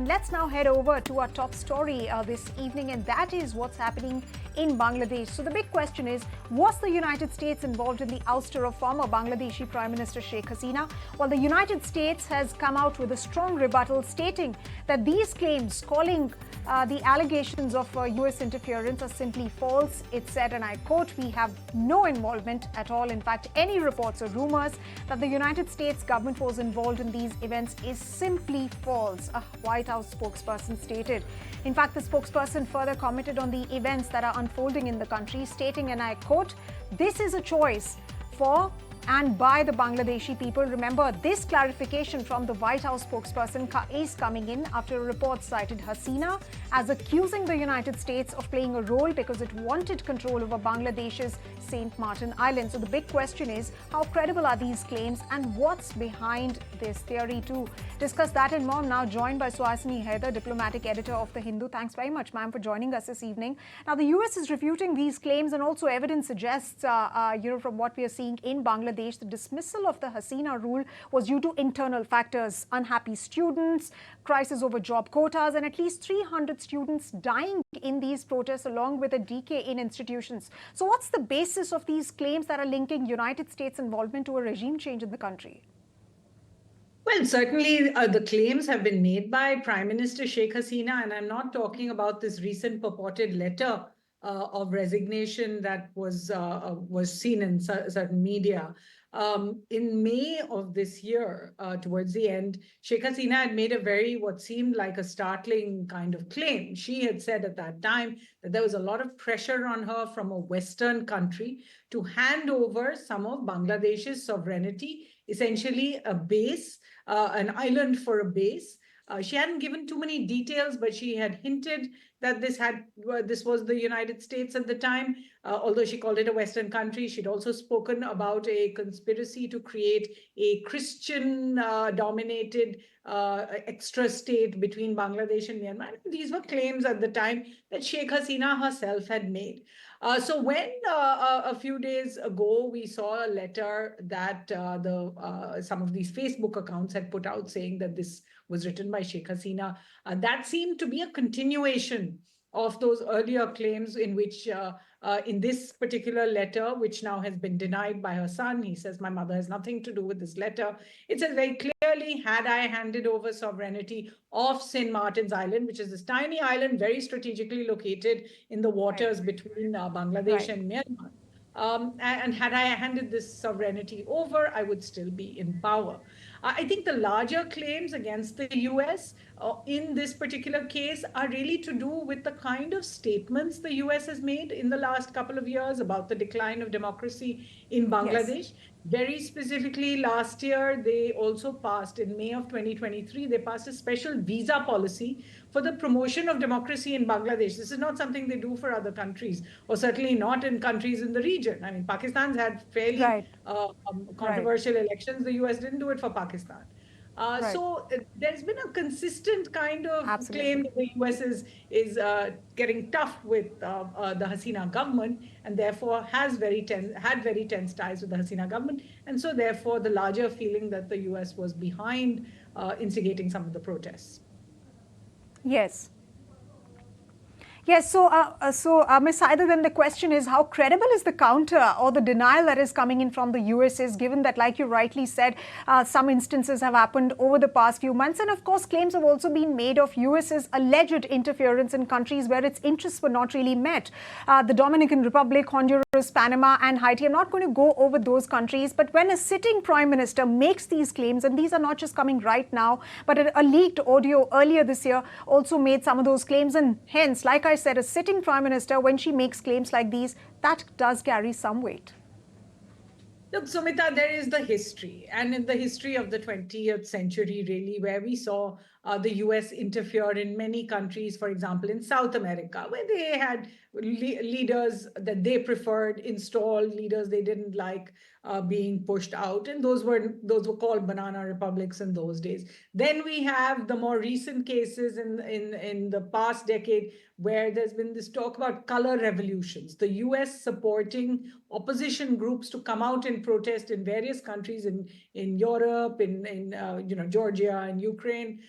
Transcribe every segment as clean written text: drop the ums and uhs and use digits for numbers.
Let's now head over to our top story this evening, and that is what's happening in Bangladesh. So the big question is, was the United States involved in the ouster of former Bangladeshi Prime Minister Sheikh Hasina? Well, the United States has come out with a strong rebuttal stating that these claims, calling the allegations of US interference, are simply false. It said, and I quote, "We have no involvement at all. In fact, any reports or rumors that the United States government was involved in these events is simply false," a White House spokesperson stated. In fact, the spokesperson further commented on the events that are unfolding in the country, stating, and I quote, "This is a choice for and by the Bangladeshi people." Remember, this clarification from the White House spokesperson is coming in after a report cited Hasina as accusing the United States of playing a role because it wanted control over Bangladesh's St. Martin Island. So the big question is, how credible are these claims and what's behind this theory? To discuss that and more, I'm now joined by Suhasini Haidar, diplomatic editor of The Hindu. Thanks very much, ma'am, for joining us this evening. Now, the US is refuting these claims, and also evidence suggests, from what we are seeing in Bangladesh, the dismissal of the Hasina rule was due to internal factors: unhappy students, crisis over job quotas, and at least 300 students dying in these protests, along with a decay in institutions. So what's the basis of these claims that are linking United States involvement to a regime change in the country? Well, certainly the claims have been made by Prime Minister Sheikh Hasina, and I'm not talking about this recent purported letter of resignation that was seen in certain media. In May of this year, towards the end, Sheikh Hasina had made what seemed like a startling kind of claim. She had said at that time that there was a lot of pressure on her from a Western country to hand over some of Bangladesh's sovereignty, essentially a base, an island for a base. She hadn't given too many details, but she had hinted that this was the United States at the time. Although she called it a Western country, she'd also spoken about a conspiracy to create a Christian-dominated extra state between Bangladesh and Myanmar. These were claims at the time that Sheikh Hasina herself had made. So when a few days ago we saw a letter that some of these Facebook accounts had put out saying that this was written by Sheikh Hasina, that seemed to be a continuation of those earlier claims in which in this particular letter, which now has been denied by her son, he says, "My mother has nothing to do with this letter." It says very clearly, "Had I handed over sovereignty of St. Martin's Island," which is this tiny island very strategically located in the waters between Bangladesh and Myanmar, and had I handed this sovereignty over, I would still be in power. I think the larger claims against the US in this particular case are really to do with the kind of statements the US has made in the last couple of years about the decline of democracy in Bangladesh. Yes. Very specifically, last year, they also passed, in May of 2023, they passed a special visa policy for the promotion of democracy in Bangladesh. This is not something they do for other countries, or certainly not in countries in the region. I mean, Pakistan's had fairly controversial elections. The US didn't do it for Pakistan. So there's been a consistent kind of claim that the US is getting tough with the Hasina government, and therefore had very tense ties with the Hasina government. And so therefore the larger feeling that the US was behind instigating some of the protests. Yes. Yes, so Ms. Haidar, then the question is, how credible is the counter or the denial that is coming in from the US, given that, like you rightly said, some instances have happened over the past few months, and of course claims have also been made of US's alleged interference in countries where its interests were not really met. The Dominican Republic, Honduras, Panama and Haiti. I'm not going to go over those countries, but when a sitting prime minister makes these claims, and these are not just coming right now, but a leaked audio earlier this year also made some of those claims, and hence, like I said, a sitting prime minister, when she makes claims like these, that does carry some weight. Look, Sumita, there is the history, and in the history of the 20th century, really, where we saw the US interfere in many countries, for example, in South America, where they had leaders that they preferred, installed leaders they didn't like being pushed out, and those were called banana republics in those days. Then we have the more recent cases in the past decade, where there's been this talk about color revolutions, the US supporting opposition groups to come out and protest in various countries in Europe, in Georgia and Ukraine,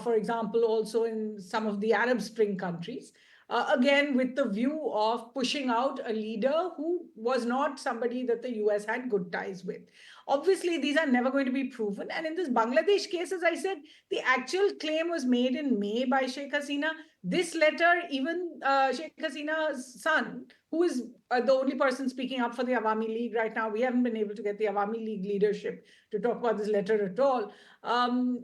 for example, also in some of the Arab Spring countries. Again, with the view of pushing out a leader who was not somebody that the US had good ties with. Obviously, these are never going to be proven. And in this Bangladesh case, as I said, the actual claim was made in May by Sheikh Hasina. This letter, even Sheikh Hasina's son, who is the only person speaking up for the Awami League right now, we haven't been able to get the Awami League leadership to talk about this letter at all,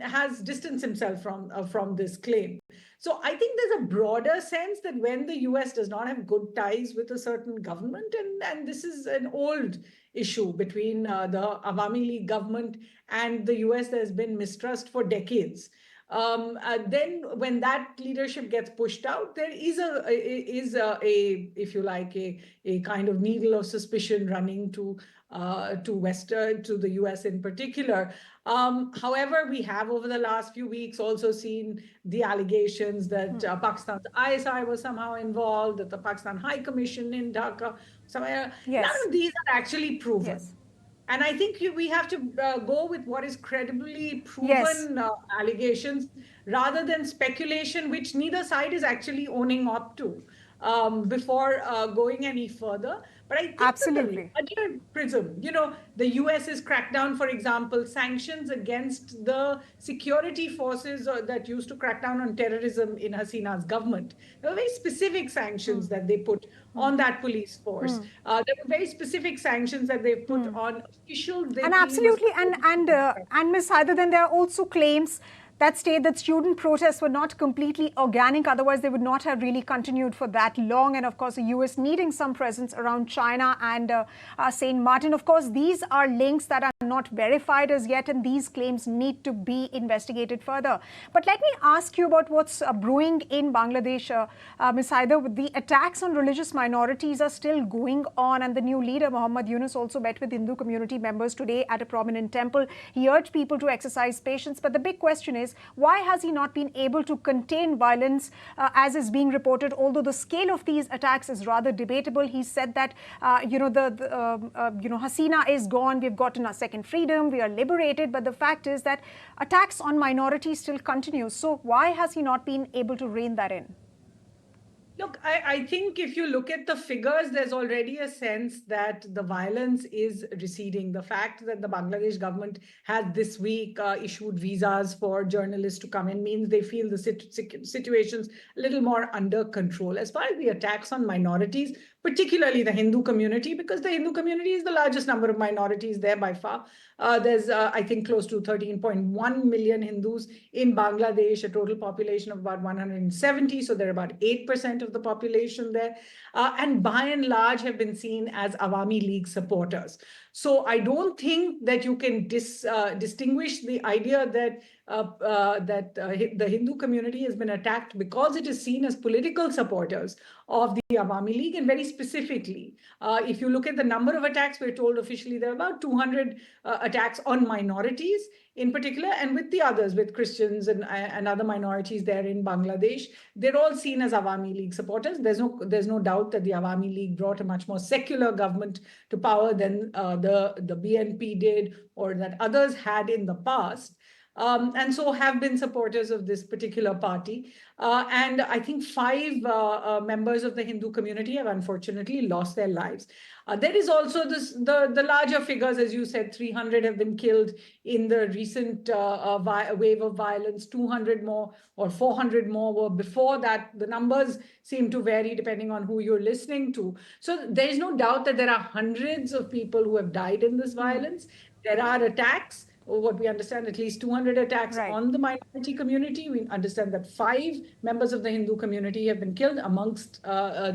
has distanced himself from this claim. So I think there's a broader sense that when the US does not have good ties with a certain government, and this is an old issue between the Awami League government and the US, there's been mistrust for decades. Then when that leadership gets pushed out, there is a if you like, a kind of needle of suspicion running to the US in particular. However, we have over the last few weeks also seen the allegations that Pakistan's ISI was somehow involved, that the Pakistan High Commission in Dhaka, somewhere. Yes. None of these are actually proven. Yes. And I think we have to go with what is credibly Yes. proven allegations rather than speculation, which neither side is actually owning up to before going any further. But I think that the Absolutely. larger prism, the US's crackdown, for example, sanctions against the security forces that used to crack down on terrorism in Hasina's government. There were very specific sanctions that they put on that police force. There were very specific sanctions that they put on officials. And absolutely, and Ms. Haidar, then there are also claims that state that student protests were not completely organic, otherwise they would not have really continued for that long. And of course, the US needing some presence around China and St. Martin. Of course, these are links that are not verified as yet, and these claims need to be investigated further. But let me ask you about what's brewing in Bangladesh, Ms. Haidar. The attacks on religious minorities are still going on, and the new leader, Mohd Yunus, also met with Hindu community members today at a prominent temple. He urged people to exercise patience, but the big question is, why has he not been able to contain violence as is being reported? Although the scale of these attacks is rather debatable, he said that Hasina is gone. We've gotten our second freedom. We are liberated. But the fact is that attacks on minorities still continue. So why has he not been able to rein that in? Look, I think if you look at the figures, there's already a sense that the violence is receding. The fact that the Bangladesh government has this week issued visas for journalists to come in means they feel the situation's a little more under control. As far as the attacks on minorities, particularly the Hindu community, because the Hindu community is the largest number of minorities there by far. There's, I think, close to 13.1 million Hindus in Bangladesh, a total population of about 170. So they're about 8% of the population there. And by and large have been seen as Awami League supporters. So I don't think that you can distinguish the idea that the Hindu community has been attacked because it is seen as political supporters of the Awami League. And very specifically, if you look at the number of attacks, we're told officially there are about 200 attacks on minorities in particular, and with the others, with Christians and other minorities there in Bangladesh. They're all seen as Awami League supporters. There's no doubt that the Awami League brought a much more secular government to power than the BNP did, or that others had in the past. And so have been supporters of this particular party. And I think 5 members of the Hindu community have unfortunately lost their lives. There is also the larger figures, as you said, 300 have been killed in the recent wave of violence, 200 more or 400 more were before that. The numbers seem to vary depending on who you're listening to. So there is no doubt that there are hundreds of people who have died in this violence. There are attacks. What we understand, at least 200 attacks on the minority community. We understand that 5 members of the Hindu community have been killed amongst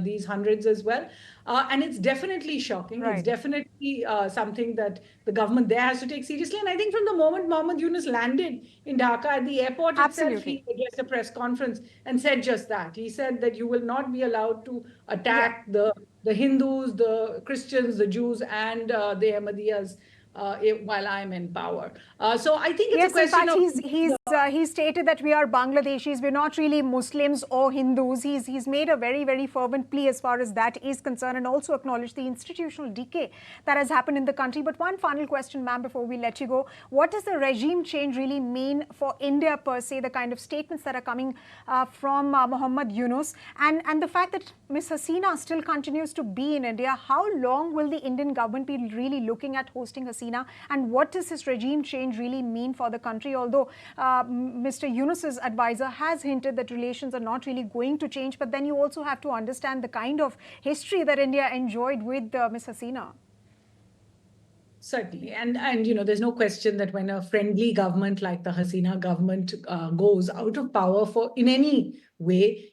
these hundreds as well. And it's definitely shocking. It's definitely something that the government there has to take seriously. And I think from the moment Mohd Yunus landed in Dhaka at the airport itself, he addressed a press conference and said just that. He said that you will not be allowed to attack the Hindus, the Christians, the Jews, and the Ahmadiyyas while I'm in power. So I think it's a Yes, in question fact, of he's stated that we are Bangladeshis. We're not really Muslims or Hindus. He's made a very fervent plea as far as that is concerned, and also acknowledged the institutional decay that has happened in the country. But one final question, ma'am, before we let you go: what does the regime change really mean for India per se? The kind of statements that are coming from Mohd Yunus, and the fact that Ms. Hasina still continues to be in India. How long will the Indian government be really looking at hosting Hasina, and what does this regime change really mean for the country? Although Mr. Yunus's advisor has hinted that relations are not really going to change, but then you also have to understand the kind of history that India enjoyed with Ms. Hasina. Certainly, and there's no question that when a friendly government like the Hasina government goes out of power for in any way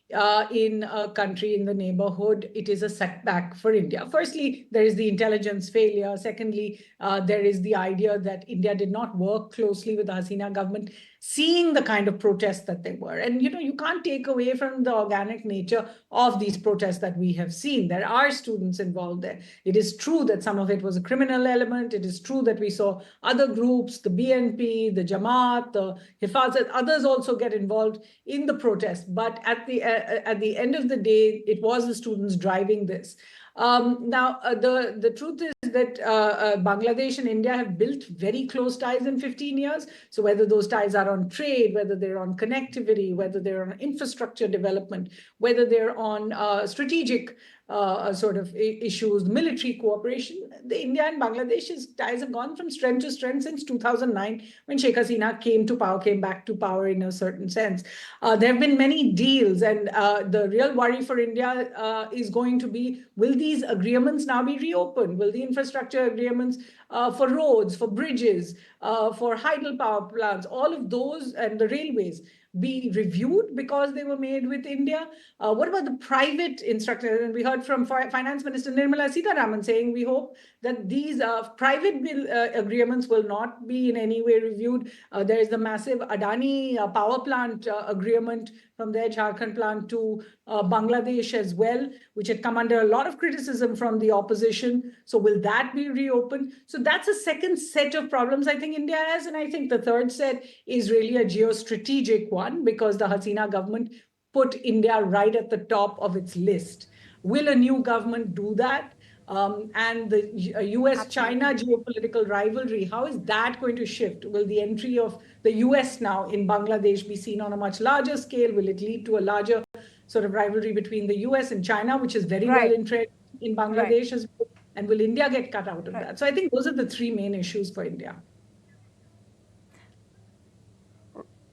in a country in the neighborhood, it is a setback for India. Firstly, there is the intelligence failure. Secondly, there is the idea that India did not work closely with the Hasina government, seeing the kind of protests that they were. And you can't take away from the organic nature of these protests that we have seen. There are students involved there. It is true that some of it was a criminal element. It is true that we saw other groups, the BNP, the Jamaat, the Hifazat, others also get involved in the protest. But at the end of the day, it was the students driving this. Now, the truth is that Bangladesh and India have built very close ties in 15 years. So whether those ties are on trade, whether they're on connectivity, whether they're on infrastructure development, whether they're on strategic sort of issues, military cooperation, the India and Bangladesh's ties have gone from strength to strength since 2009, when Sheikh Hasina came back to power in a certain sense. There have been many deals, and the real worry for India is going to be, will these agreements now be reopened? Will the infrastructure agreements for roads, for bridges, for hydropower plants, all of those, and the railways, be reviewed because they were made with India? What about the private infrastructure? And we heard from Finance Minister Nirmala Sitharaman saying, we hope that these private agreements will not be in any way reviewed. There is the massive Adani power plant agreement from their Jharkhand plant to Bangladesh as well, which had come under a lot of criticism from the opposition. So will that be reopened? So that's a second set of problems I think India has. And I think the third set is really a geostrategic one, because the Hasina government put India right at the top of its list. Will a new government do that? And the US-China geopolitical rivalry, how is that going to shift? Will the entry of the US now in Bangladesh be seen on a much larger scale? Will it lead to a larger sort of rivalry between the US and China, which is very well entrenched in Bangladesh as well? And will India get cut out of that? So I think those are the three main issues for India.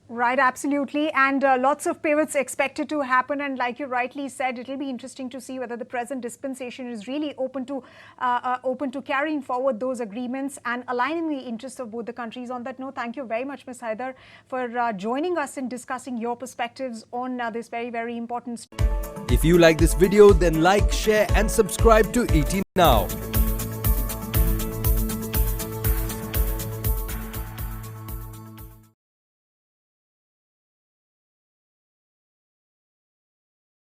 Right, absolutely. And lots of pivots expected to happen. And like you rightly said, it'll be interesting to see whether the present dispensation is really open to carrying forward those agreements and aligning the interests of both the countries. On that note, thank you very much, Ms. Haidar, for joining us in discussing your perspectives on this very important. If you like this video, then like, share and subscribe to ET Now.